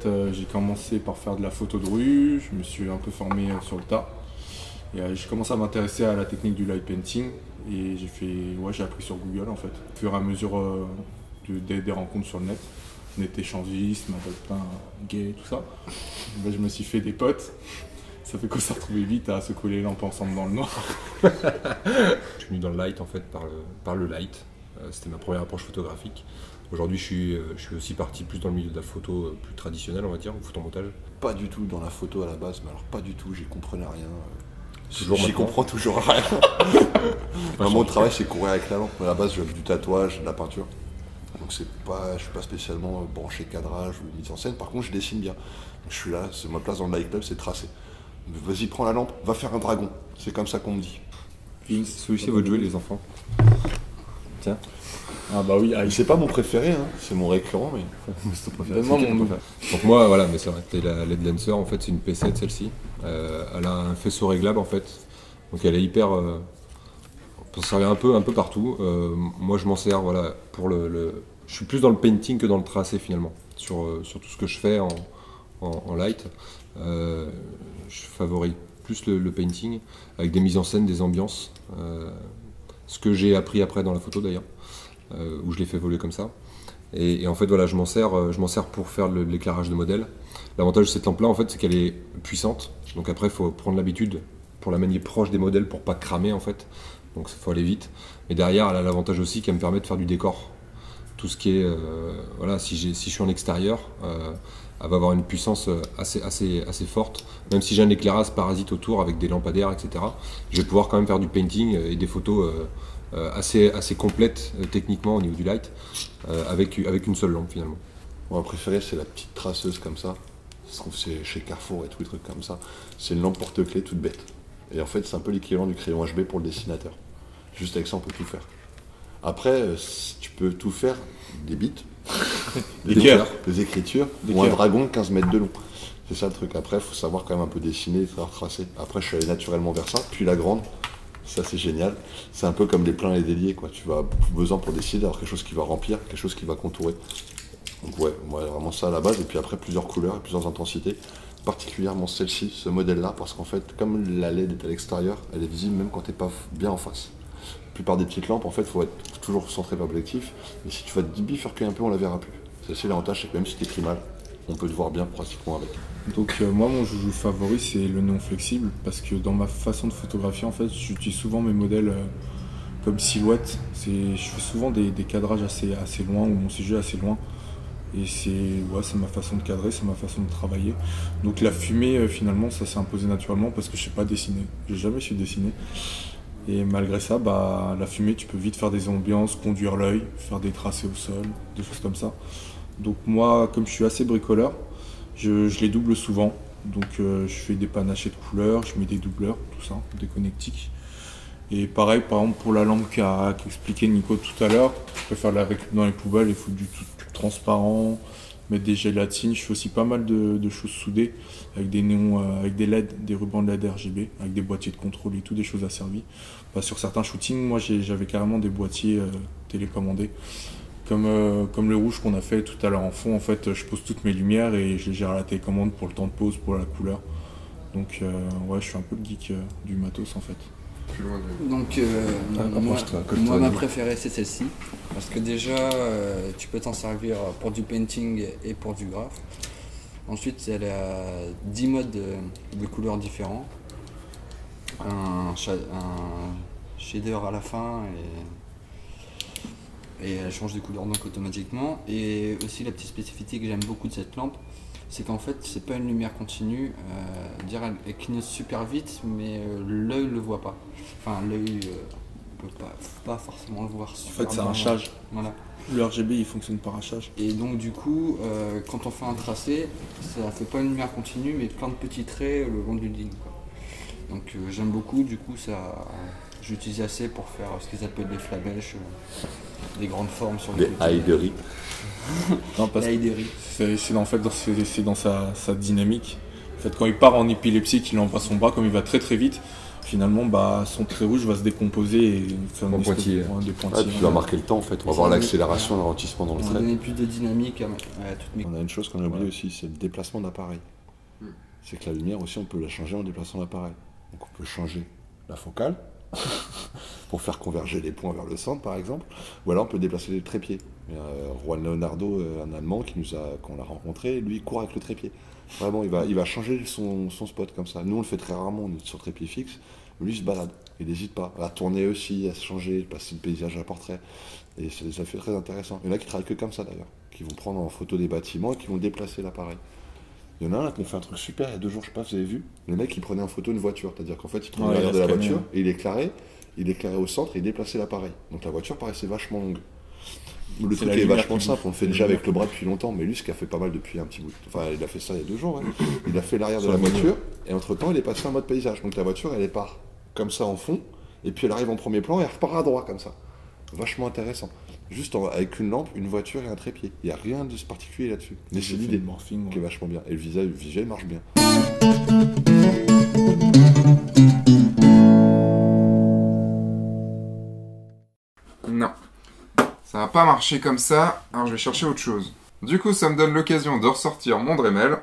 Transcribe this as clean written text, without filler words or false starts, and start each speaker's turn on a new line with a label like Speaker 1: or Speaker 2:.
Speaker 1: fait, j'ai commencé par faire de la photo de rue, je me suis un peu formé sur le tas. Et j'ai commencé à m'intéresser à la technique du light painting. Et j'ai appris sur Google en fait. Au fur et à mesure des rencontres sur le net. On était échangistes, plein gay, tout ça. Ben, je me suis fait des potes. Ça fait qu'on s'est retrouvés vite à se coller les lampes ensemble dans le noir.
Speaker 2: Je suis venu dans le light en fait par le light. C'était ma première approche photographique. Aujourd'hui, je suis aussi parti plus dans le milieu de la photo plus traditionnelle, on va dire, ou photomontage.
Speaker 3: Pas du tout dans la photo à la base, mais alors pas du tout, j'y comprenais rien.
Speaker 2: J'y
Speaker 3: comprends toujours rien. Mon travail, c'est courir avec la lampe. À la base, je fais du tatouage, de la peinture. Donc je suis pas spécialement branché cadrage ou mise en scène. Par contre, je dessine bien. Donc, je suis là, c'est ma place dans le light club, c'est tracer. Vas-y, prends la lampe, va faire un dragon. C'est comme ça qu'on me dit.
Speaker 2: Celui-ci votre jouet, les enfants. Tiens.
Speaker 1: Ah bah oui,
Speaker 3: c'est pas mon préféré, hein. C'est mon récurrent, mais
Speaker 2: c'est ton préféré. Donc moi, voilà, mais c'est vrai, la LED Lancer, en fait, c'est une P7 celle-ci. Elle a un faisceau réglable, en fait. Donc elle est hyper... on peut s'en servir un peu partout. Moi, je m'en sers, voilà, pour je suis plus dans le painting que dans le tracé, finalement, sur tout ce que je fais en light. Je favorise plus le painting, avec des mises en scène, des ambiances. Ce que j'ai appris après dans la photo, d'ailleurs. Où je l'ai fait évoluer comme ça. Et en fait, voilà, je m'en sers pour faire l'éclairage de modèle. L'avantage de cette lampe-là, en fait, c'est qu'elle est puissante. Donc après, il faut prendre l'habitude pour la manier proche des modèles pour pas cramer, en fait. Donc il faut aller vite. Mais derrière, elle a l'avantage aussi qu'elle me permet de faire du décor. Tout ce qui est, voilà, si je suis en extérieur, elle va avoir une puissance assez forte. Même si j'ai un éclairage parasite autour avec des lampadaires, etc., je vais pouvoir quand même faire du painting et des photos assez complète techniquement au niveau du light, avec une seule lampe finalement.
Speaker 3: Mon préféré, c'est la petite traceuse comme ça. Je trouve que c'est chez Carrefour et tous les trucs comme ça. C'est une lampe porte-clés toute bête. Et en fait, c'est un peu l'équivalent du crayon HB pour le dessinateur. Juste avec ça, on peut tout faire. Après, tu peux tout faire, des bits, des cœurs, des écritures, ou un dragon de 15 mètres de long. C'est ça le truc. Après, il faut savoir quand même un peu dessiner, faire tracer. Après, je suis allé naturellement vers ça. Puis la grande, ça c'est génial. C'est un peu comme les pleins et des déliés, quoi. Tu vas besoin pour décider d'avoir quelque chose qui va remplir, quelque chose qui va contourer. Donc ouais, vraiment ça à la base. Et puis après, plusieurs couleurs et plusieurs intensités. Particulièrement celle-ci, ce modèle-là, parce qu'en fait, comme la LED est à l'extérieur, elle est visible même quand tu n'es pas bien en face. La plupart des petites lampes, en fait, il faut être toujours centré vers l'objectif. Mais si tu vas bifurquer un peu, on la verra plus. C'est aussi l'avantage, c'est que même si tu écris mal, on peut te voir bien pratiquement avec.
Speaker 1: Donc moi, mon joujou favori, c'est le néon flexible, parce que dans ma façon de photographier, en fait, j'utilise souvent mes modèles comme silhouette. Je fais souvent des cadrages assez loin, ou mon sujet assez loin. Et c'est ma façon de cadrer, c'est ma façon de travailler. Donc la fumée, finalement, ça s'est imposé naturellement parce que je sais pas dessiner. J'ai jamais su dessiner. Et malgré ça, la fumée, tu peux vite faire des ambiances, conduire l'œil, faire des tracés au sol, des choses comme ça. Donc moi, comme je suis assez bricoleur, je les double souvent. Donc je fais des panachés de couleurs, je mets des doubleurs, tout ça, des connectiques. Et pareil, par exemple, pour la lampe qu'expliquait Nico tout à l'heure, je peux faire la récup dans les poubelles et foutre du tout transparent, mettre des gélatines. Je fais aussi pas mal de choses soudées avec des néons, avec des LED, des rubans de LED RGB, avec des boîtiers de contrôle et tout, des choses asservies. Sur certains shootings, moi j'avais carrément des boîtiers télécommandés. Comme le rouge qu'on a fait tout à l'heure en fond, en fait, je pose toutes mes lumières et je les gère à la télécommande pour le temps de pause, pour la couleur. Donc ouais, je suis un peu le geek du matos en fait.
Speaker 4: Donc moi ma préférée c'est celle-ci, parce que déjà tu peux t'en servir pour du painting et pour du graphe. Ensuite elle a 10 modes de couleurs différents, un shader à la fin et elle change de couleur donc automatiquement. Et aussi la petite spécificité que j'aime beaucoup de cette lampe, c'est qu'en fait c'est pas une lumière continue, elle clignote super vite mais l'œil le voit pas. Enfin l'œil peut pas forcément le voir super.
Speaker 1: En fait c'est un hachage.
Speaker 4: Voilà.
Speaker 1: Le RGB il fonctionne par hachage.
Speaker 4: Et donc du coup quand on fait un tracé, ça fait pas une lumière continue mais plein de petits traits le long d'une ligne, quoi. Donc j'aime beaucoup, du coup j'utilise assez pour faire ce qu'ils appellent des flamèches, des grandes formes sur les côtés.
Speaker 3: Des haïderies.
Speaker 1: Non, parce que c'est dans sa dynamique. En fait, quand il part en épilepsie, qu'il envoie son bras, comme il va très très vite, finalement, son trait rouge va se décomposer et faire
Speaker 2: des pointillés.
Speaker 3: Tu vas marquer le temps en fait. On va voir l'accélération, le ralentissement dans le trait.
Speaker 4: Donner plus de dynamique à toute mes...
Speaker 3: On a une chose qu'on a oublié aussi, c'est le déplacement de l'appareil. C'est que la lumière aussi, on peut la changer en déplaçant l'appareil. Donc on peut changer la focale pour faire converger les points vers le centre par exemple, ou alors on peut déplacer les trépieds. Juan Leonardo, un Allemand qu'on a rencontré, lui il court avec le trépied. Vraiment, il va changer son spot comme ça. Nous on le fait très rarement, on est sur trépied fixe, mais lui il se balade, il n'hésite pas à tourner aussi, à se changer, passer de paysage à portrait. Et ça fait très intéressant. Il y en a qui travaillent que comme ça d'ailleurs, qui vont prendre en photo des bâtiments et qui vont déplacer l'appareil. Il y en a un qui a fait un truc super il y a 2 jours, je sais pas si vous avez vu. Le mec il prenait en photo une voiture, c'est-à-dire qu'en fait il prenait l'arrière de la voiture et il éclairait au centre et il déplaçait l'appareil. Donc la voiture paraissait vachement longue. Le truc est vachement simple, on le fait déjà avec le bras depuis longtemps, mais lui ce qu'il a fait pas mal depuis un petit bout. Enfin il a fait ça il y a 2 jours, il a fait l'arrière de la voiture et entre temps il est passé en mode paysage. Donc la voiture elle part comme ça en fond et puis elle arrive en premier plan et elle repart à droite comme ça. Vachement intéressant. Juste avec une lampe, une voiture et un trépied. Il n'y a rien de particulier là-dessus. Mais c'est l'idée qui est vachement bien. Et le visuel marche bien.
Speaker 5: Non. Ça va pas marcher comme ça, alors je vais chercher autre chose. Du coup, ça me donne l'occasion de ressortir mon Dremel.